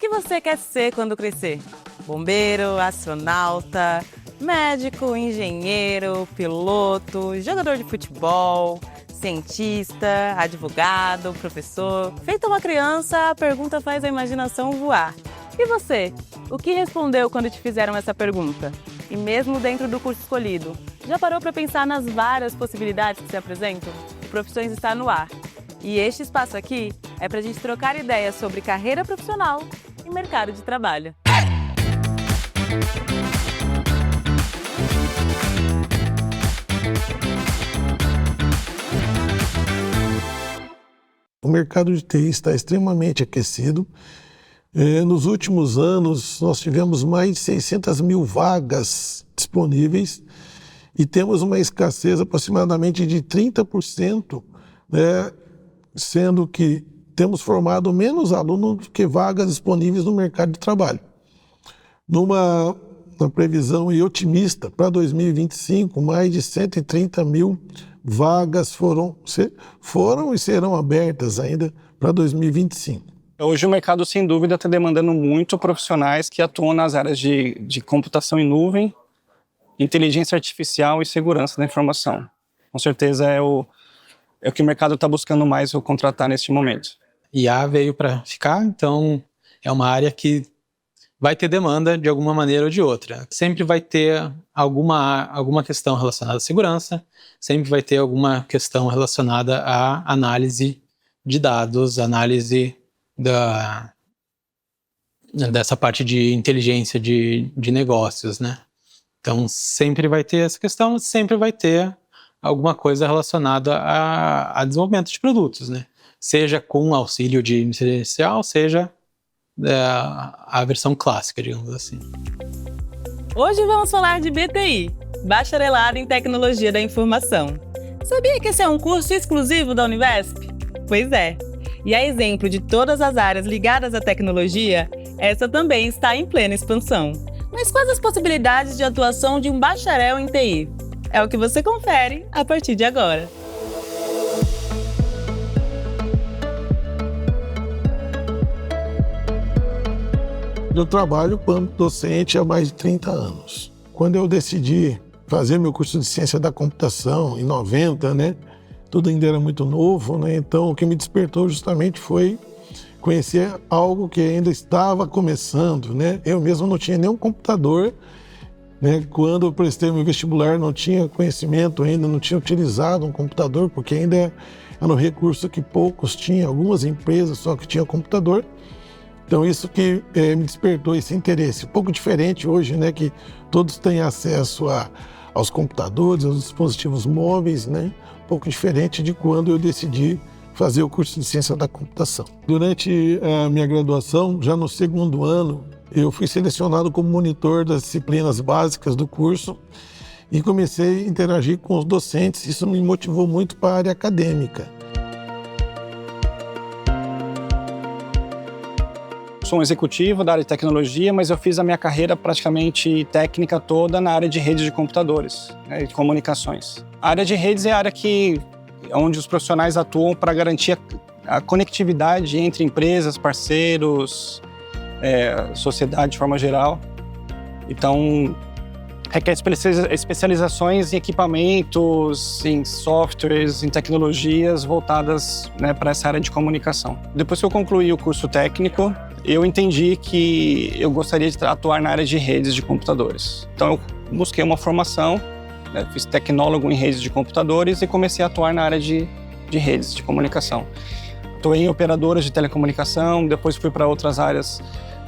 que você quer ser quando crescer? Bombeiro, astronauta, médico, engenheiro, piloto, jogador de futebol, cientista, advogado, professor. Feita uma criança, a pergunta faz a imaginação voar. E você? O que respondeu quando te fizeram essa pergunta? E mesmo dentro do curso escolhido, já parou para pensar nas várias possibilidades que se apresentam? O Profissões está no ar. E este espaço aqui é para a gente trocar ideias sobre carreira profissional e mercado de trabalho. O mercado de TI está extremamente aquecido. Nos últimos anos, nós tivemos mais de 600 mil vagas disponíveis e temos uma escassez aproximadamente de 30%, sendo que temos formado menos alunos do que vagas disponíveis no mercado de trabalho. Numa previsão otimista para 2025, mais de 130 mil vagas foram e serão abertas ainda para 2025. Hoje o mercado, sem dúvida, está demandando muito profissionais que atuam nas áreas de computação em nuvem, inteligência artificial e segurança da informação. Com certeza é o que o mercado está buscando mais contratar neste momento. IA veio para ficar, então é uma área que vai ter demanda de alguma maneira ou de outra. Sempre vai ter alguma questão relacionada à segurança, sempre vai ter alguma questão relacionada à análise de dados, análise dessa parte de inteligência de negócios, né? Então sempre vai ter essa questão, sempre vai ter alguma coisa relacionada a desenvolvimento de produtos, né? Seja com auxílio de inteligência artificial, seja a versão clássica, digamos assim. Hoje vamos falar de BTI, Bacharelado em Tecnologia da Informação. Sabia que esse é um curso exclusivo da Univesp? Pois é. E a exemplo de todas as áreas ligadas à tecnologia, essa também está em plena expansão. Mas quais as possibilidades de atuação de um bacharel em TI? É o que você confere a partir de agora. Eu trabalho como docente há mais de 30 anos. Quando eu decidi fazer meu curso de Ciência da Computação, em 90, tudo ainda era muito novo, então o que me despertou justamente foi conhecer algo que ainda estava começando. Eu mesmo não tinha nenhum computador, quando eu prestei meu vestibular não tinha conhecimento ainda, não tinha utilizado um computador, porque ainda era um recurso que poucos tinham, algumas empresas só que tinham computador. Então isso que me despertou esse interesse, um pouco diferente hoje, que todos têm acesso aos computadores, aos dispositivos móveis, um pouco diferente de quando eu decidi fazer o curso de Ciência da Computação. Durante a minha graduação, já no segundo ano, eu fui selecionado como monitor das disciplinas básicas do curso e comecei a interagir com os docentes. Isso me motivou muito para a área acadêmica. Sou um executivo da área de tecnologia, mas eu fiz a minha carreira praticamente técnica toda na área de redes de computadores, de comunicações. A área de redes é a área onde os profissionais atuam para garantir a conectividade entre empresas, parceiros, sociedade de forma geral. Então, requer especializações em equipamentos, em softwares, em tecnologias voltadas para essa área de comunicação. Depois que eu concluí o curso técnico, eu entendi que eu gostaria de atuar na área de redes de computadores. Então, eu busquei uma formação, fiz tecnólogo em redes de computadores e comecei a atuar na área de redes de comunicação. Atuei em operadoras de telecomunicação, depois fui para outras áreas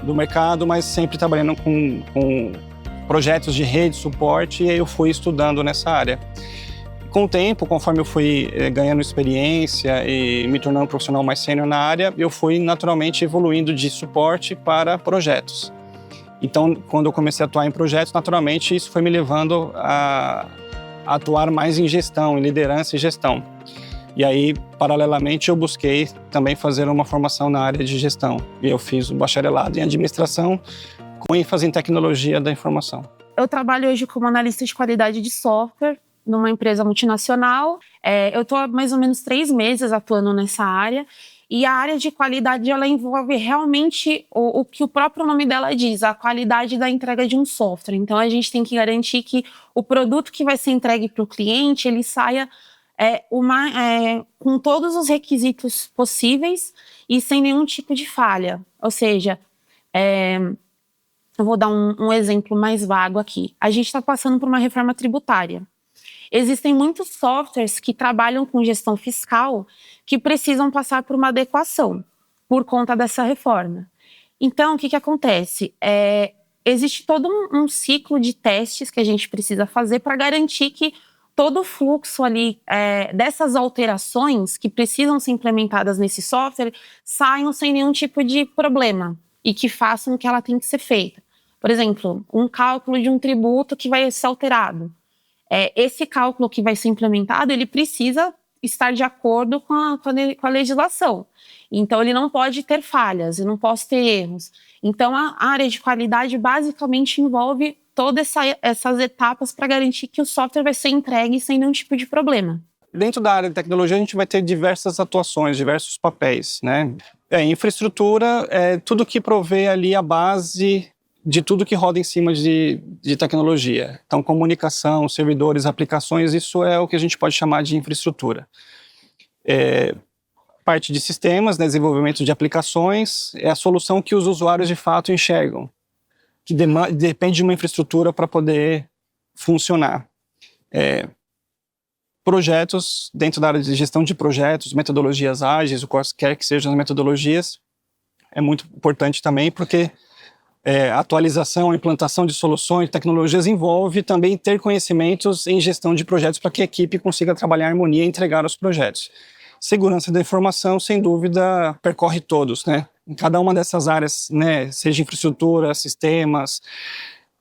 do mercado, mas sempre trabalhando com projetos de rede, suporte, e aí eu fui estudando nessa área. Com o tempo, conforme eu fui ganhando experiência e me tornando um profissional mais sênior na área, eu fui naturalmente evoluindo de suporte para projetos. Então, quando eu comecei a atuar em projetos, naturalmente isso foi me levando a atuar mais em gestão, em liderança e gestão. E aí, paralelamente, eu busquei também fazer uma formação na área de gestão. E eu fiz o bacharelado em administração com ênfase em tecnologia da informação. Eu trabalho hoje como analista de qualidade de software numa empresa multinacional. Eu estou há mais ou menos 3 meses atuando nessa área E a área de qualidade, ela envolve realmente o que o próprio nome dela diz, a qualidade da entrega de um software. Então, a gente tem que garantir que o produto que vai ser entregue para o cliente, ele saia com todos os requisitos possíveis e sem nenhum tipo de falha. Ou seja, eu vou dar um exemplo mais vago aqui. A gente está passando por uma reforma tributária. Existem muitos softwares que trabalham com gestão fiscal que precisam passar por uma adequação por conta dessa reforma. Então, o que acontece? Existe todo um ciclo de testes que a gente precisa fazer para garantir que todo o fluxo ali dessas alterações que precisam ser implementadas nesse software saiam sem nenhum tipo de problema e que façam o que ela tem que ser feita. Por exemplo, um cálculo de um tributo que vai ser alterado. Esse cálculo que vai ser implementado, ele precisa estar de acordo com a legislação. Então, ele não pode ter falhas, eu não posso ter erros. Então, a área de qualidade basicamente envolve todas essas etapas para garantir que o software vai ser entregue sem nenhum tipo de problema. Dentro da área de tecnologia, a gente vai ter diversas atuações, diversos papéis, né? Infraestrutura é tudo que provê ali a base de tudo que roda em cima de tecnologia. Então, comunicação, servidores, aplicações, isso é o que a gente pode chamar de infraestrutura. Parte de sistemas, né, desenvolvimento de aplicações, é a solução que os usuários de fato enxergam, que depende de uma infraestrutura para poder funcionar. Projetos, dentro da área de gestão de projetos, metodologias ágeis, o quaisquer que sejam as metodologias, é muito importante também, porque a atualização, a implantação de soluções, tecnologias envolve também ter conhecimentos em gestão de projetos para que a equipe consiga trabalhar em harmonia e entregar os projetos. Segurança da informação, sem dúvida, percorre todos, né? Em cada uma dessas áreas, né, seja infraestrutura, sistemas,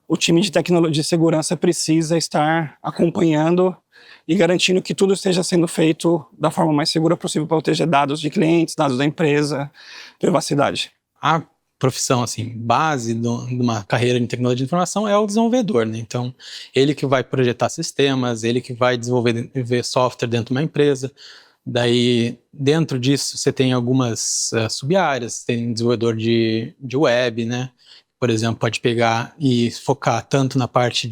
o time de tecnologia de segurança precisa estar acompanhando e garantindo que tudo esteja sendo feito da forma mais segura possível para proteger dados de clientes, dados da empresa, privacidade. A profissão assim, base de uma carreira em tecnologia de informação é o desenvolvedor, né? Então, ele que vai projetar sistemas, ele que vai desenvolver software dentro de uma empresa. Daí, dentro disso, você tem algumas sub-áreas, tem desenvolvedor de web, né? Por exemplo, pode pegar e focar tanto na parte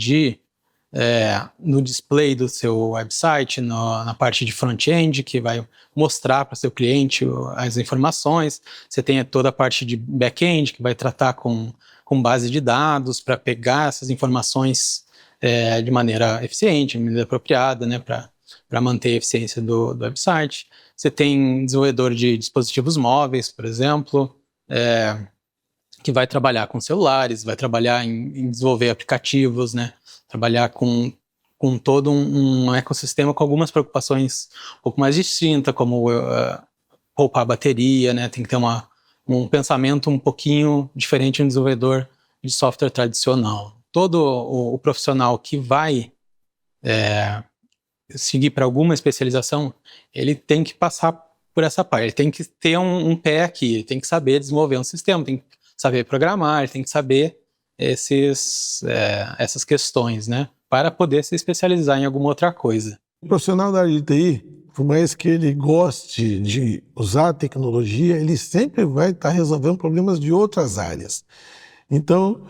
no display do seu website, na parte de front-end, que vai mostrar para o seu cliente as informações. Você tem toda a parte de back-end, que vai tratar com base de dados, para pegar essas informações de maneira eficiente, de maneira apropriada, né, para manter a eficiência do website. Você tem desenvolvedor de dispositivos móveis, por exemplo, que vai trabalhar com celulares, vai trabalhar em desenvolver aplicativos, né? Trabalhar com todo um ecossistema com algumas preocupações um pouco mais distintas, como poupar a bateria, né? Tem que ter um pensamento um pouquinho diferente de um desenvolvedor de software tradicional. Todo o profissional que vai seguir para alguma especialização, ele tem que passar por essa parte, ele tem que ter um pé aqui, ele tem que saber desenvolver um sistema, tem que saber programar, ele tem que saber essas questões, né, para poder se especializar em alguma outra coisa. O profissional da área de TI, por mais que ele goste de usar a tecnologia, ele sempre vai estar resolvendo problemas de outras áreas. Então,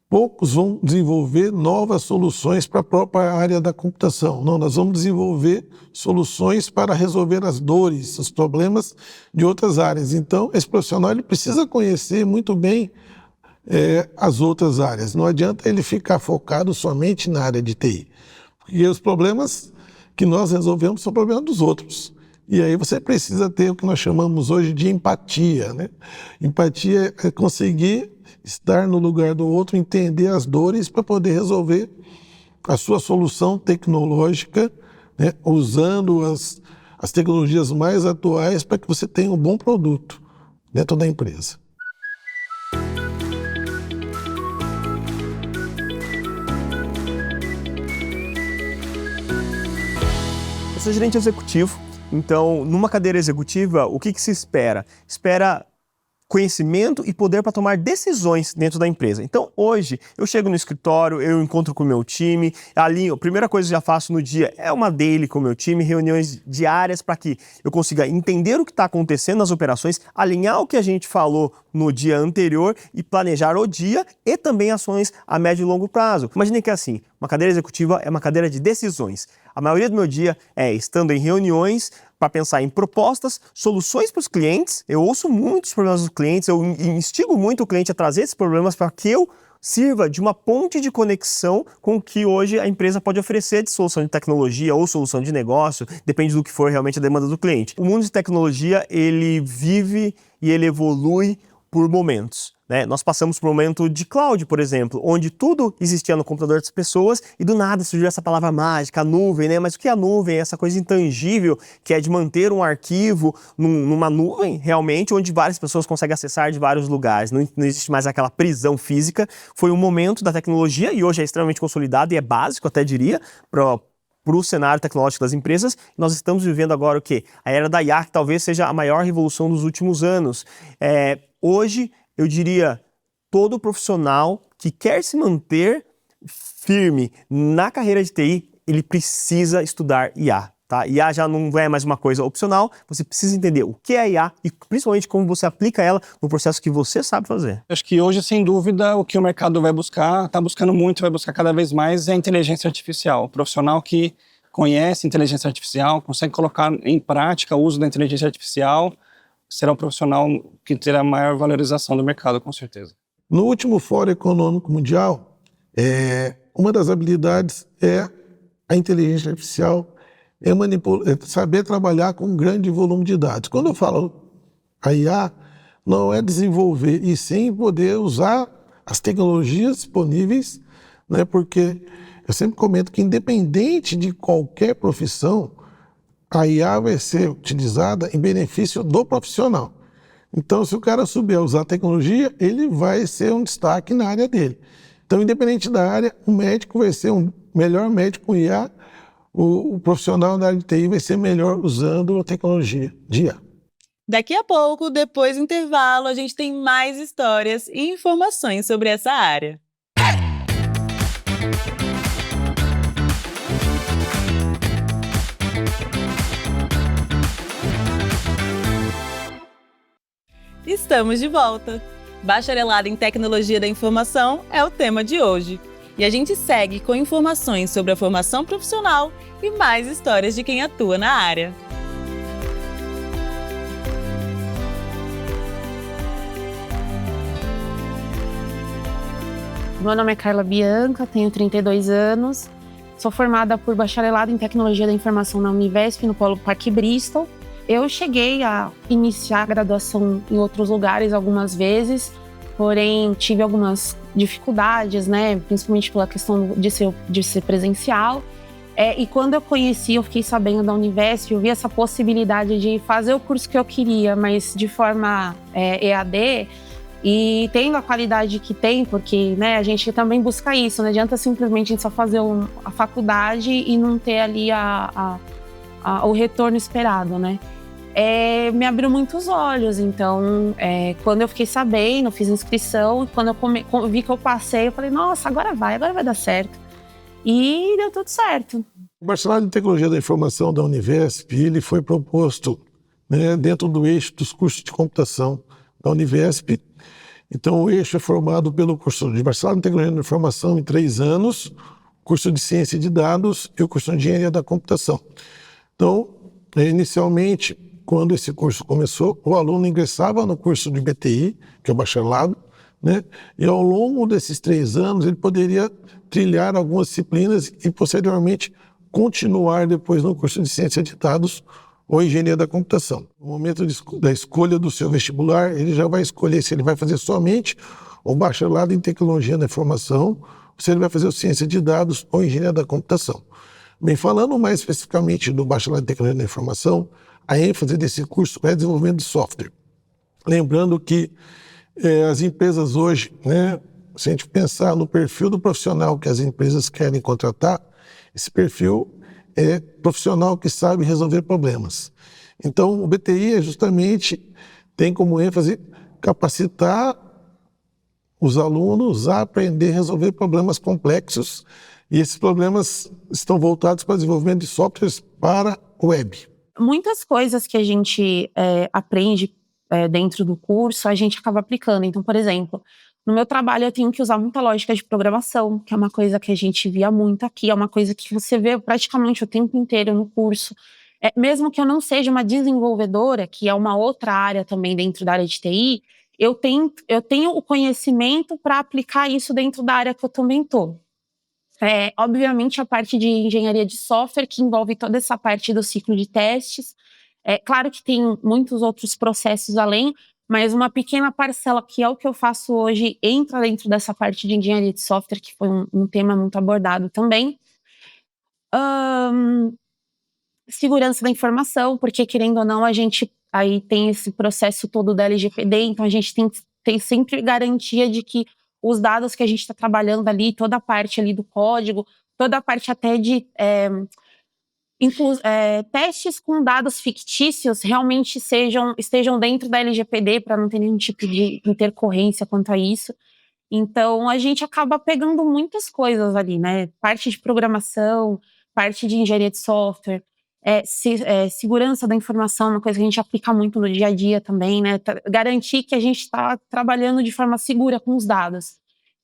poucos vão desenvolver novas soluções para a própria área da computação. Não, nós vamos desenvolver soluções para resolver as dores, os problemas de outras áreas. Então, esse profissional ele precisa conhecer muito bem as outras áreas. Não adianta ele ficar focado somente na área de TI. Porque os problemas que nós resolvemos são problemas dos outros. E aí você precisa ter o que nós chamamos hoje de empatia, né? Empatia é conseguir estar no lugar do outro, entender as dores para poder resolver a sua solução tecnológica, né? Usando as tecnologias mais atuais para que você tenha um bom produto dentro da empresa. Eu sou gerente executivo, então numa cadeira executiva, o que se espera? Espera conhecimento e poder para tomar decisões dentro da empresa. Então, hoje, eu chego no escritório, eu encontro com o meu time, ali, a primeira coisa que eu já faço no dia é uma daily com o meu time, reuniões diárias para que eu consiga entender o que está acontecendo nas operações, alinhar o que a gente falou no dia anterior e planejar o dia e também ações a médio e longo prazo. Imagine que assim, uma cadeira executiva é uma cadeira de decisões. A maioria do meu dia é estando em reuniões para pensar em propostas, soluções para os clientes. Eu ouço muitos problemas dos clientes, eu instigo muito o cliente a trazer esses problemas para que eu sirva de uma ponte de conexão com o que hoje a empresa pode oferecer de solução de tecnologia ou solução de negócio, depende do que for realmente a demanda do cliente. O mundo de tecnologia, ele vive e ele evolui por momentos. Nós passamos por um momento de cloud, por exemplo, onde tudo existia no computador das pessoas e do nada surgiu essa palavra mágica, a nuvem, né? Mas o que é a nuvem? É essa coisa intangível que é de manter um arquivo numa nuvem, realmente, onde várias pessoas conseguem acessar de vários lugares. Não existe mais aquela prisão física. Foi um momento da tecnologia e hoje é extremamente consolidado e é básico, até diria, para o cenário tecnológico das empresas. Nós estamos vivendo agora o quê? A era da IA, que talvez seja a maior revolução dos últimos anos. Hoje, eu diria, todo profissional que quer se manter firme na carreira de TI, ele precisa estudar IA. Tá? IA já não é mais uma coisa opcional, você precisa entender o que é IA e principalmente como você aplica ela no processo que você sabe fazer. Acho que hoje, sem dúvida, o que o mercado vai buscar, está buscando muito, vai buscar cada vez mais, é a inteligência artificial. O profissional que conhece inteligência artificial, consegue colocar em prática o uso da inteligência artificial, será um profissional que terá maior valorização do mercado, com certeza. No último Fórum Econômico Mundial, uma das habilidades é a inteligência artificial, é saber trabalhar com um grande volume de dados. Quando eu falo a IA, não é desenvolver, e sim poder usar as tecnologias disponíveis, né? Porque eu sempre comento que independente de qualquer profissão, a IA vai ser utilizada em benefício do profissional. Então, se o cara souber usar a tecnologia, ele vai ser um destaque na área dele. Então, independente da área, o médico vai ser um melhor médico com IA, o profissional da área de TI vai ser melhor usando a tecnologia de IA. Daqui a pouco, depois do intervalo, a gente tem mais histórias e informações sobre essa área. Estamos de volta! Bacharelado em Tecnologia da Informação é o tema de hoje. E a gente segue com informações sobre a formação profissional e mais histórias de quem atua na área. Meu nome é Carla Bianca, tenho 32 anos, sou formada por Bacharelado em Tecnologia da Informação na Univesp, no Polo Parque Bristol. Eu cheguei a iniciar a graduação em outros lugares algumas vezes, porém tive algumas dificuldades, né? Principalmente pela questão de ser presencial. E quando eu fiquei sabendo da Univesp, eu vi essa possibilidade de fazer o curso que eu queria, mas de forma EAD, e tendo a qualidade que tem, porque, né, a gente também busca isso, não adianta simplesmente a gente só fazer a faculdade e não ter ali o retorno esperado, né? Me abriu muitos olhos, então quando eu fiquei sabendo, fiz inscrição, quando eu vi que eu passei, eu falei, nossa, agora vai dar certo. E deu tudo certo. O Bacharelado em Tecnologia da Informação da Univesp, ele foi proposto, né, dentro do eixo dos cursos de computação da Univesp. Então o eixo é formado pelo curso de Bacharelado em Tecnologia da Informação em 3 anos, curso de Ciência de Dados e o curso de Engenharia da Computação. Então, inicialmente, quando esse curso começou, o aluno ingressava no curso de BTI, que é o bacharelado, né? E ao longo desses 3 anos ele poderia trilhar algumas disciplinas e posteriormente continuar depois no curso de Ciência de Dados ou Engenharia da Computação. No momento da escolha do seu vestibular, ele já vai escolher se ele vai fazer somente o bacharelado em Tecnologia da Informação, ou se ele vai fazer o Ciência de Dados ou Engenharia da Computação. Bem, falando mais especificamente do bacharelado em Tecnologia da Informação, a ênfase desse curso é desenvolvimento de software. Lembrando que as empresas hoje, né, se a gente pensar no perfil do profissional que as empresas querem contratar, esse perfil é profissional que sabe resolver problemas. Então, o BTI justamente tem como ênfase capacitar os alunos a aprender a resolver problemas complexos, e esses problemas estão voltados para o desenvolvimento de softwares para web. Muitas coisas que a gente aprende dentro do curso, a gente acaba aplicando. Então, por exemplo, no meu trabalho eu tenho que usar muita lógica de programação, que é uma coisa que a gente via muito aqui, é uma coisa que você vê praticamente o tempo inteiro no curso. Mesmo que eu não seja uma desenvolvedora, que é uma outra área também dentro da área de TI, eu tenho o conhecimento para aplicar isso dentro da área que eu também estou. Obviamente, a parte de engenharia de software, que envolve toda essa parte do ciclo de testes. Claro que tem muitos outros processos além, mas uma pequena parcela, que é o que eu faço hoje, entra dentro dessa parte de engenharia de software, que foi um tema muito abordado também. Segurança da informação, porque, querendo ou não, a gente aí tem esse processo todo da LGPD, então a gente tem sempre garantia de que os dados que a gente está trabalhando ali, toda a parte ali do código, toda a parte até de testes com dados fictícios realmente estejam dentro da LGPD, para não ter nenhum tipo de intercorrência quanto a isso. Então, a gente acaba pegando muitas coisas ali, né? Parte de programação, parte de engenharia de software, segurança da informação, uma coisa que a gente aplica muito no dia a dia também, né? Garantir que a gente está trabalhando de forma segura com os dados.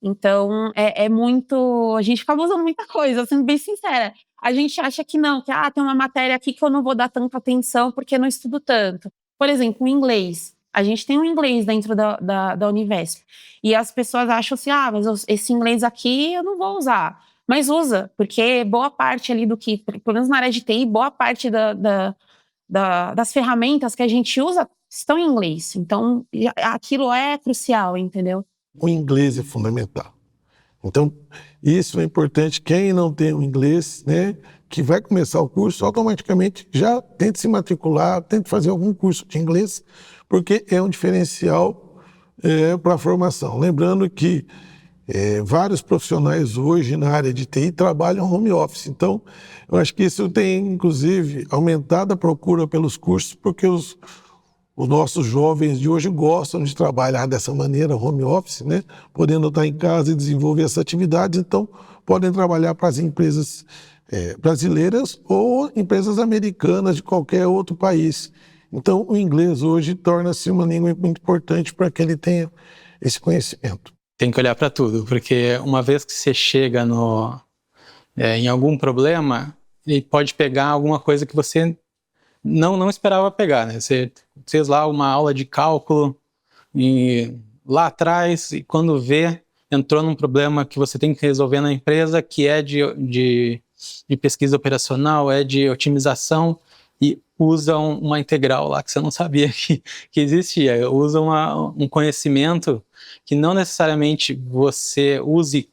Então, muito... A gente acaba usando muita coisa, sendo bem sincera. A gente acha que não, que tem uma matéria aqui que eu não vou dar tanta atenção porque não estudo tanto. Por exemplo, o inglês. A gente tem um inglês dentro da Univesp. E as pessoas acham assim, mas esse inglês aqui eu não vou usar. Mas usa, porque boa parte ali pelo menos na área de TI, boa parte das ferramentas que a gente usa estão em inglês. Então, aquilo é crucial, entendeu? O inglês é fundamental. Então, isso é importante. Quem não tem o inglês, né, que vai começar o curso, automaticamente já tente se matricular, tente fazer algum curso de inglês, porque é um diferencial para a formação. Lembrando que vários profissionais hoje na área de TI trabalham home office. Então, eu acho que isso tem, inclusive, aumentado a procura pelos cursos, porque os nossos jovens de hoje gostam de trabalhar dessa maneira, home office, né? Podendo estar em casa e desenvolver essa atividade, então podem trabalhar para as empresas brasileiras ou empresas americanas de qualquer outro país. Então, o inglês hoje torna-se uma língua muito importante para que ele tenha esse conhecimento. Tem que olhar para tudo, porque uma vez que você chega em algum problema, ele pode pegar alguma coisa que você não esperava pegar, né? Você fez lá uma aula de cálculo lá atrás, e quando vê, entrou num problema que você tem que resolver na empresa, que é de pesquisa operacional, é de otimização, e usa uma integral lá que você não sabia que existia. Usa um conhecimento que não necessariamente você use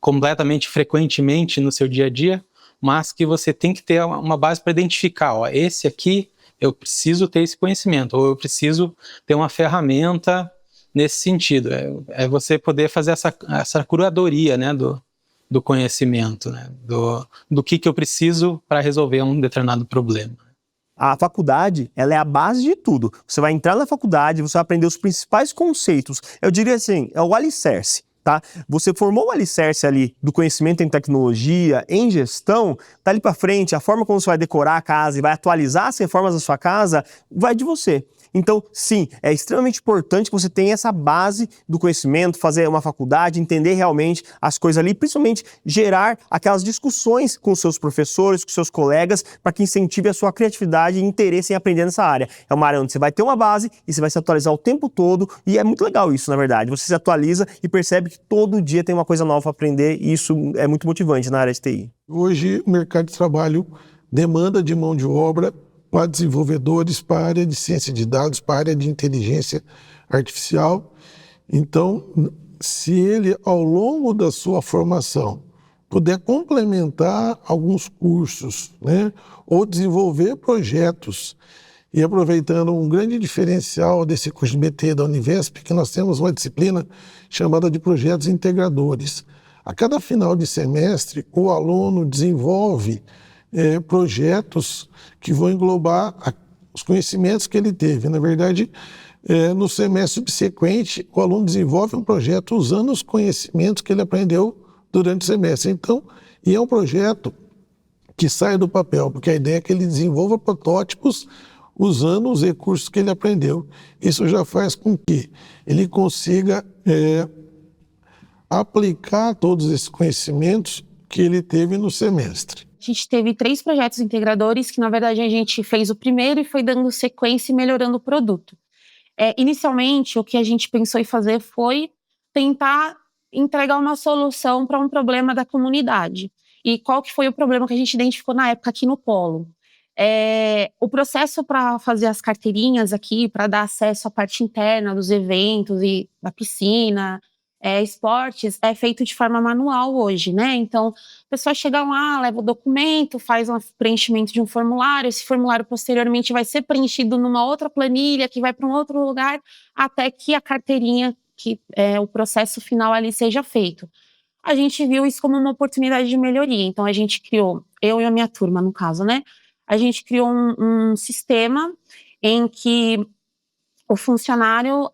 completamente, frequentemente no seu dia a dia, mas que você tem que ter uma base para identificar, esse aqui eu preciso ter esse conhecimento, ou eu preciso ter uma ferramenta nesse sentido. É você poder fazer essa curadoria, né, do conhecimento, né, do que eu preciso para resolver um determinado problema. A faculdade, ela é a base de tudo. Você vai entrar na faculdade, você vai aprender os principais conceitos. Eu diria assim, é o alicerce. Tá? Você formou o alicerce ali do conhecimento em tecnologia, em gestão, dali para frente, a forma como você vai decorar a casa e vai atualizar as reformas da sua casa, vai de você. Então, sim, é extremamente importante que você tenha essa base do conhecimento, fazer uma faculdade, entender realmente as coisas ali, principalmente gerar aquelas discussões com os seus professores, com os seus colegas, para que incentive a sua criatividade e interesse em aprender nessa área. É uma área onde você vai ter uma base e você vai se atualizar o tempo todo, e é muito legal isso, na verdade. Você se atualiza e percebe que todo dia tem uma coisa nova para aprender, e isso é muito motivante na área de TI. Hoje, o mercado de trabalho demanda de mão de obra para desenvolvedores, para a área de ciência de dados, para a área de inteligência artificial. Então, se ele, ao longo da sua formação, puder complementar alguns cursos, né, ou desenvolver projetos, e aproveitando um grande diferencial desse curso de BT da Univesp, que nós temos uma disciplina chamada de projetos integradores. A cada final de semestre, o aluno desenvolve projetos que vão englobar os conhecimentos que ele teve. Na verdade, no semestre subsequente, o aluno desenvolve um projeto usando os conhecimentos que ele aprendeu durante o semestre. Então, e é um projeto que sai do papel, porque a ideia é que ele desenvolva protótipos usando os recursos que ele aprendeu. Isso já faz com que ele consiga aplicar todos esses conhecimentos que ele teve no semestre. A gente teve 3 projetos integradores que, na verdade, a gente fez o primeiro e foi dando sequência e melhorando o produto. Inicialmente, o que a gente pensou em fazer foi tentar entregar uma solução para um problema da comunidade. E qual que foi o problema que a gente identificou na época aqui no Polo? O processo para fazer as carteirinhas aqui, para dar acesso à parte interna dos eventos e da piscina, esportes, é feito de forma manual hoje, né? Então, a pessoa chega lá, leva o documento, faz um preenchimento de um formulário, esse formulário posteriormente vai ser preenchido numa outra planilha, que vai para um outro lugar, até que a carteirinha, que o processo final ali seja feito. A gente viu isso como uma oportunidade de melhoria, então a gente criou, eu e a minha turma, no caso, né? A gente criou um sistema em que o funcionário,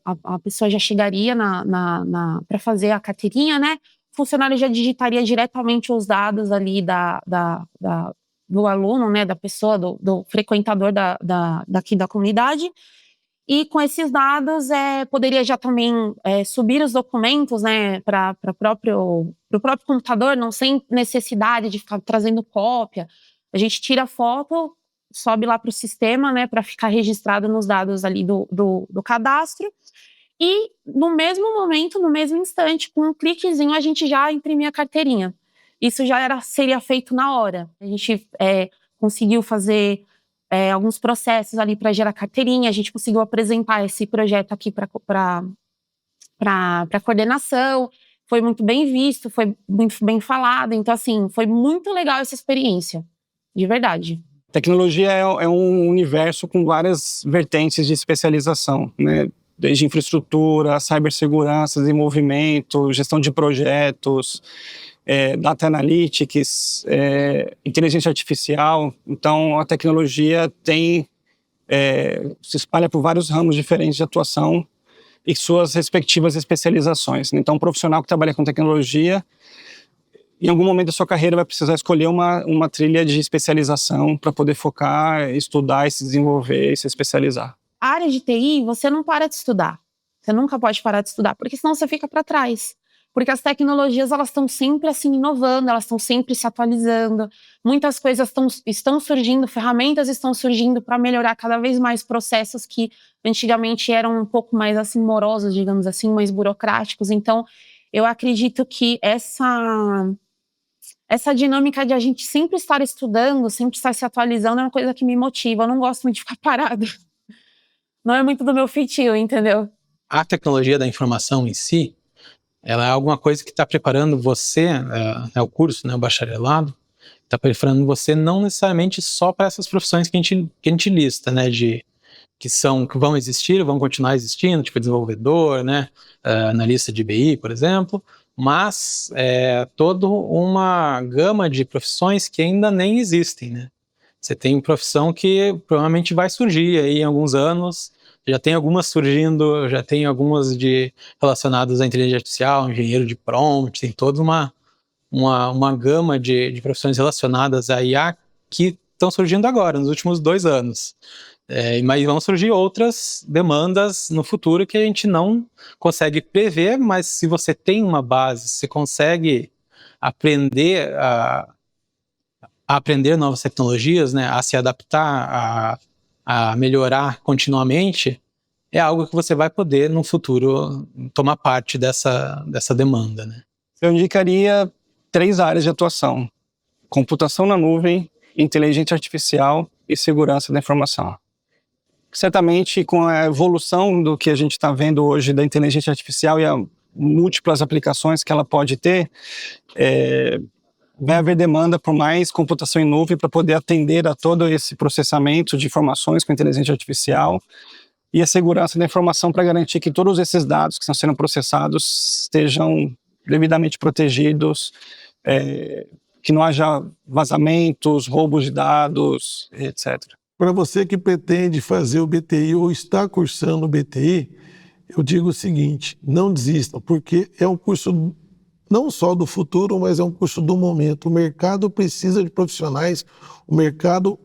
a pessoa já chegaria para fazer a carteirinha, né? O funcionário já digitaria diretamente os dados ali do aluno, né? Da pessoa, do frequentador daqui da comunidade. E com esses dados, poderia já também subir os documentos, né? Para o próprio computador, não sem necessidade de ficar trazendo cópia. A gente tira a foto, sobe lá para o sistema, né, para ficar registrado nos dados ali do cadastro, e no mesmo momento, no mesmo instante, com um cliquezinho, a gente já imprimia a carteirinha. Isso já seria feito na hora. A gente conseguiu fazer alguns processos ali para gerar carteirinha, a gente conseguiu apresentar esse projeto aqui para a coordenação, foi muito bem visto, foi muito bem falado, então assim, foi muito legal essa experiência, de verdade. Tecnologia é um universo com várias vertentes de especialização, né? Desde infraestrutura, cibersegurança, desenvolvimento, gestão de projetos, data analytics, inteligência artificial. Então, a tecnologia se espalha por vários ramos diferentes de atuação e suas respectivas especializações. Então, um profissional que trabalha com tecnologia, em algum momento da sua carreira vai precisar escolher uma trilha de especialização para poder focar, estudar, e se desenvolver e se especializar. A área de TI, você não para de estudar. Você nunca pode parar de estudar, porque senão você fica para trás. Porque as tecnologias, elas estão sempre assim inovando, elas estão sempre se atualizando. Muitas coisas estão surgindo, ferramentas estão surgindo para melhorar cada vez mais processos que antigamente eram um pouco mais assim morosos, digamos assim, mais burocráticos. Então, eu acredito que essa dinâmica de a gente sempre estar estudando, sempre estar se atualizando é uma coisa que me motiva. Eu não gosto muito de ficar parado. Não é muito do meu feitio, entendeu? A tecnologia da informação em si, ela é alguma coisa que está preparando você, o curso, né, o bacharelado, está preparando você não necessariamente só para essas profissões que a gente lista, né, que vão existir, vão continuar existindo, tipo desenvolvedor, né, analista de BI, por exemplo, mas toda uma gama de profissões que ainda nem existem, né? Você tem profissão que provavelmente vai surgir aí em alguns anos, já tem algumas surgindo, já tem algumas relacionadas à inteligência artificial, engenheiro de prompt, tem toda uma gama de profissões relacionadas à IA que estão surgindo agora, nos últimos 2 anos. Mas vão surgir outras demandas no futuro que a gente não consegue prever, mas se você tem uma base, você consegue aprender a aprender novas tecnologias, né, a se adaptar, a melhorar continuamente, é algo que você vai poder, no futuro, tomar parte dessa demanda, né? Eu indicaria 3 áreas de atuação: computação na nuvem, inteligência artificial e segurança da informação. Certamente, com a evolução do que a gente está vendo hoje da inteligência artificial e as múltiplas aplicações que ela pode ter, vai haver demanda por mais computação em nuvem para poder atender a todo esse processamento de informações com inteligência artificial e a segurança da informação para garantir que todos esses dados que estão sendo processados estejam devidamente protegidos, que não haja vazamentos, roubos de dados, etc. Para você que pretende fazer o BTI ou está cursando o BTI, eu digo o seguinte, não desistam, porque é um curso não só do futuro, mas é um curso do momento. O mercado precisa de profissionais, o mercado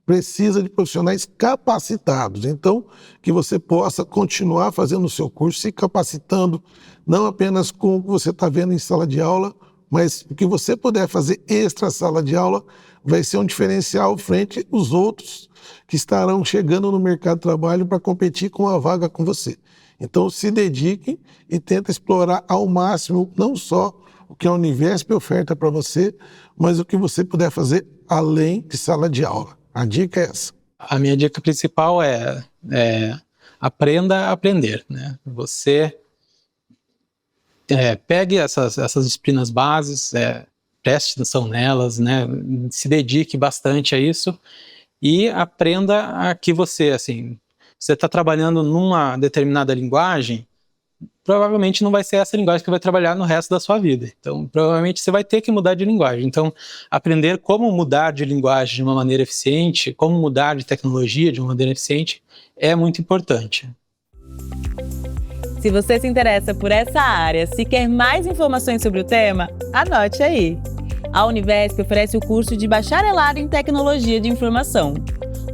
precisa de profissionais capacitados. Então, que você possa continuar fazendo o seu curso, se capacitando, não apenas com o que você está vendo em sala de aula, mas o que você puder fazer extra sala de aula vai ser um diferencial frente aos outros que estarão chegando no mercado de trabalho para competir com a vaga com você. Então, se dediquem e tentem explorar ao máximo não só o que a Univesp oferta para você, mas o que você puder fazer além de sala de aula. A dica é essa. A minha dica principal é aprenda a aprender, né? Você pegue essas disciplinas bases, preste atenção nelas, né? Se dedique bastante a isso e aprenda a que você está trabalhando numa determinada linguagem, provavelmente não vai ser essa linguagem que vai trabalhar no resto da sua vida. Então, provavelmente você vai ter que mudar de linguagem. Então, aprender como mudar de linguagem de uma maneira eficiente, como mudar de tecnologia de uma maneira eficiente, é muito importante. Se você se interessa por essa área, se quer mais informações sobre o tema, anote aí. A Univesp oferece o curso de Bacharelado em Tecnologia de Informação.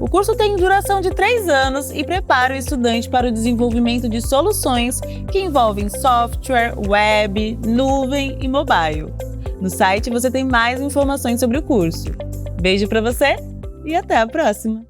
O curso tem duração de 3 anos e prepara o estudante para o desenvolvimento de soluções que envolvem software, web, nuvem e mobile. No site você tem mais informações sobre o curso. Beijo para você e até a próxima!